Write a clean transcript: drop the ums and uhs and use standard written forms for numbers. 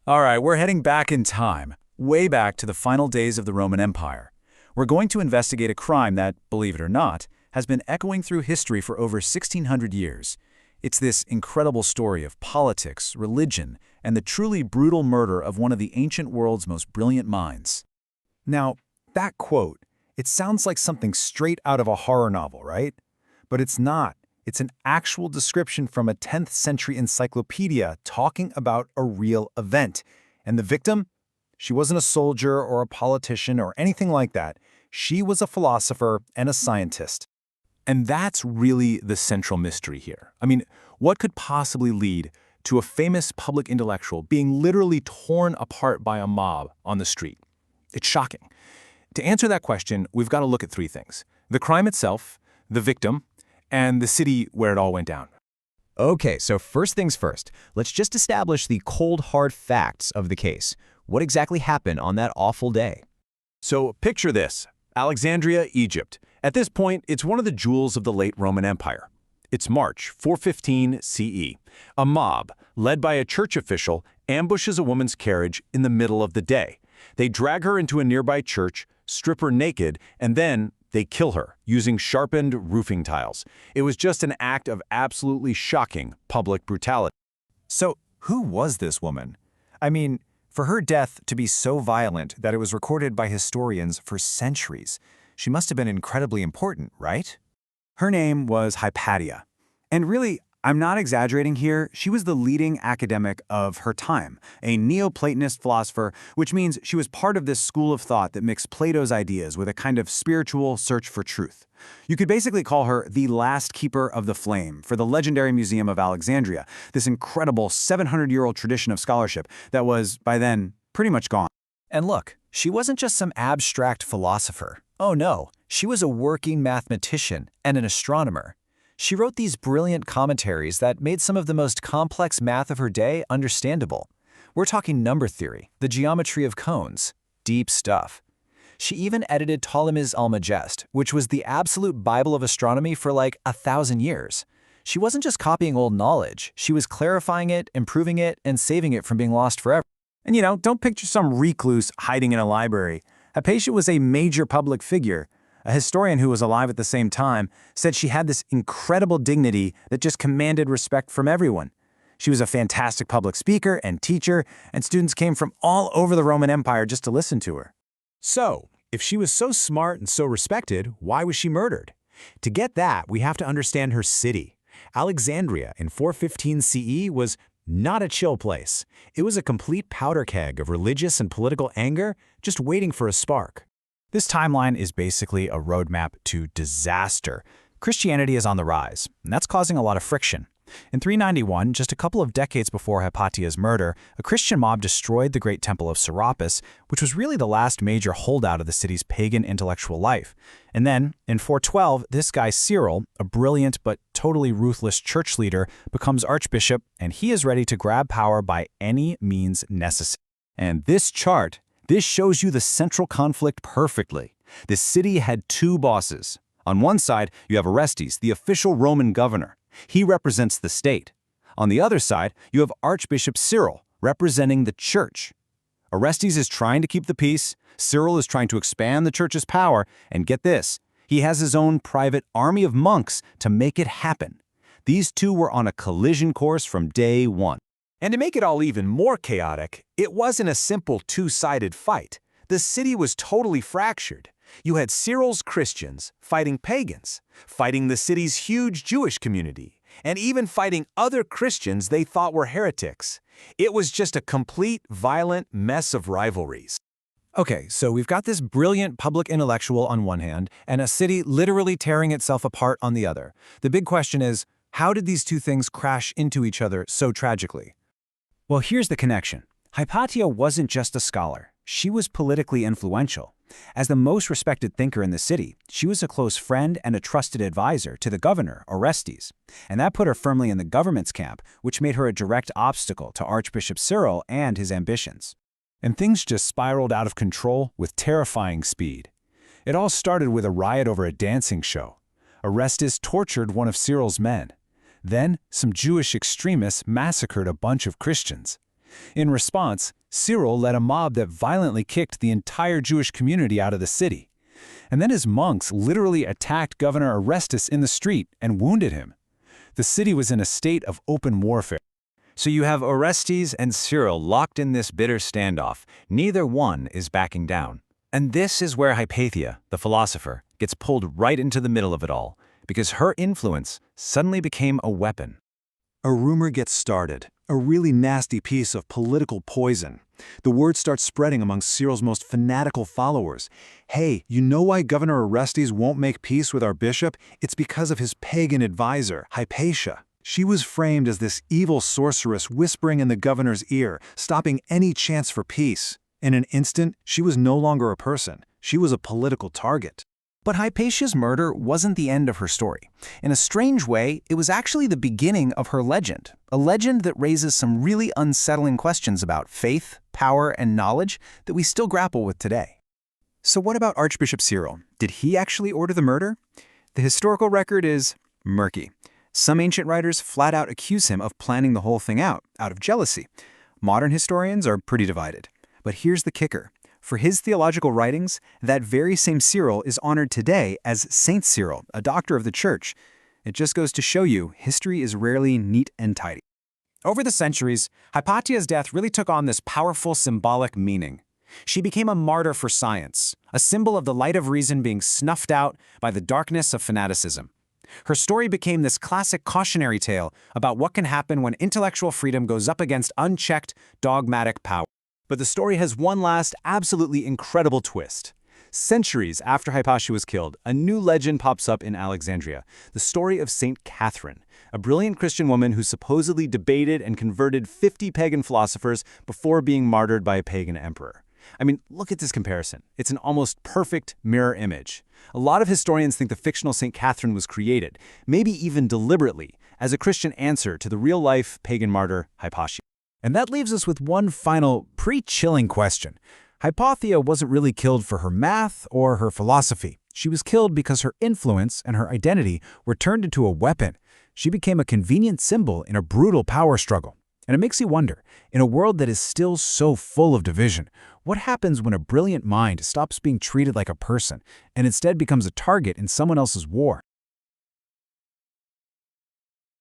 All right, we're heading back in time, way back to the final days of the Roman Empire. We're going to investigate a crime that, believe it or not, has been echoing through history for over 1,600 years. It's this incredible story of politics, religion, and the truly brutal murder of one of the ancient world's most brilliant minds. Now, that quote, it sounds like something straight out of a horror novel, right? But it's not. It's an actual description from a 10th century encyclopedia talking about a real event. And the victim? She wasn't a soldier or a politician or anything like that. She was a philosopher and a scientist. And that's really the central mystery here. I mean, what could possibly lead to a famous public intellectual being literally torn apart by a mob on the street? It's shocking. To answer that question, we've got to look at three things: the crime itself, the victim, and the city where it all went down. Okay, so first things first, let's just establish the cold, hard facts of the case. What exactly happened on that awful day? So picture this: Alexandria, Egypt. At this point, it's one of the jewels of the late Roman Empire. It's March 415 CE. A mob, led by a church official, ambushes a woman's carriage in the middle of the day. They drag her into a nearby church, strip her naked, and then they kill her using sharpened roofing tiles. It was just an act of absolutely shocking public brutality. So, who was this woman? I mean, for her death to be so violent that it was recorded by historians for centuries, she must have been incredibly important, right? Her name was Hypatia. And really, I'm not exaggerating here, she was the leading academic of her time, a Neoplatonist philosopher, which means she was part of this school of thought that mixed Plato's ideas with a kind of spiritual search for truth. You could basically call her the last keeper of the flame for the legendary Museum of Alexandria, this incredible 700-year-old tradition of scholarship that was, by then, pretty much gone. And look, she wasn't just some abstract philosopher. Oh no, she was a working mathematician and an astronomer. She wrote these brilliant commentaries that made some of the most complex math of her day understandable. We're talking number theory, the geometry of cones, deep stuff. She even edited Ptolemy's Almagest, which was the absolute Bible of astronomy for like 1,000 years. She wasn't just copying old knowledge, she was clarifying it, improving it, and saving it from being lost forever. And don't picture some recluse hiding in a library. Hypatia was a major public figure. A historian who was alive at the same time said she had this incredible dignity that just commanded respect from everyone. She was a fantastic public speaker and teacher, and students came from all over the Roman Empire just to listen to her. So, if she was so smart and so respected, why was she murdered? To get that, we have to understand her city. Alexandria in 415 CE was not a chill place. It was a complete powder keg of religious and political anger just waiting for a spark. This timeline is basically a roadmap to disaster. Christianity is on the rise, and that's causing a lot of friction. In 391, just a couple of decades before Hypatia's murder, a Christian mob destroyed the great temple of Serapis, which was really the last major holdout of the city's pagan intellectual life. And then, in 412, this guy Cyril, a brilliant but totally ruthless church leader, becomes archbishop, and he is ready to grab power by any means necessary. And this shows you the central conflict perfectly. The city had two bosses. On one side, you have Orestes, the official Roman governor. He represents the state. On the other side, you have Archbishop Cyril, representing the church. Orestes is trying to keep the peace, Cyril is trying to expand the church's power, and get this, he has his own private army of monks to make it happen. These two were on a collision course from day one. And to make it all even more chaotic, it wasn't a simple two-sided fight. The city was totally fractured. You had Cyril's Christians fighting pagans, fighting the city's huge Jewish community, and even fighting other Christians they thought were heretics. It was just a complete, violent mess of rivalries. Okay, so we've got this brilliant public intellectual on one hand, and a city literally tearing itself apart on the other. The big question is, how did these two things crash into each other so tragically? Well, here's the connection. Hypatia wasn't just a scholar. She was politically influential. As the most respected thinker in the city, she was a close friend and a trusted advisor to the governor, Orestes. And that put her firmly in the government's camp, which made her a direct obstacle to Archbishop Cyril and his ambitions. And things just spiraled out of control with terrifying speed. It all started with a riot over a dancing show. Orestes tortured one of Cyril's men. Then, some Jewish extremists massacred a bunch of Christians. In response, Cyril led a mob that violently kicked the entire Jewish community out of the city. And then his monks literally attacked Governor Orestes in the street and wounded him. The city was in a state of open warfare. So you have Orestes and Cyril locked in this bitter standoff. Neither one is backing down. And this is where Hypatia, the philosopher, gets pulled right into the middle of it all, because her influence suddenly became a weapon. A rumor gets started, a really nasty piece of political poison. The word starts spreading among Cyril's most fanatical followers. Hey, you know why Governor Orestes won't make peace with our bishop? It's because of his pagan advisor, Hypatia. She was framed as this evil sorceress whispering in the governor's ear, stopping any chance for peace. In an instant, she was no longer a person. She was a political target. But Hypatia's murder wasn't the end of her story. In a strange way, it was actually the beginning of her legend, a legend that raises some really unsettling questions about faith, power, and knowledge that we still grapple with today. So what about Archbishop Cyril? Did he actually order the murder? The historical record is murky. Some ancient writers flat out accuse him of planning the whole thing out of jealousy. Modern historians are pretty divided. But here's the kicker. For his theological writings, that very same Cyril is honored today as Saint Cyril, a doctor of the Church. It just goes to show you, history is rarely neat and tidy. Over the centuries, Hypatia's death really took on this powerful symbolic meaning. She became a martyr for science, a symbol of the light of reason being snuffed out by the darkness of fanaticism. Her story became this classic cautionary tale about what can happen when intellectual freedom goes up against unchecked, dogmatic power. But the story has one last, absolutely incredible twist. Centuries after Hypatia was killed, a new legend pops up in Alexandria, the story of Saint Catherine, a brilliant Christian woman who supposedly debated and converted 50 pagan philosophers before being martyred by a pagan emperor. I mean, look at this comparison. It's an almost perfect mirror image. A lot of historians think the fictional Saint Catherine was created, maybe even deliberately, as a Christian answer to the real-life pagan martyr Hypatia. And that leaves us with one final, pretty-chilling question. Hypatia wasn't really killed for her math or her philosophy. She was killed because her influence and her identity were turned into a weapon. She became a convenient symbol in a brutal power struggle. And it makes you wonder, in a world that is still so full of division, what happens when a brilliant mind stops being treated like a person and instead becomes a target in someone else's war?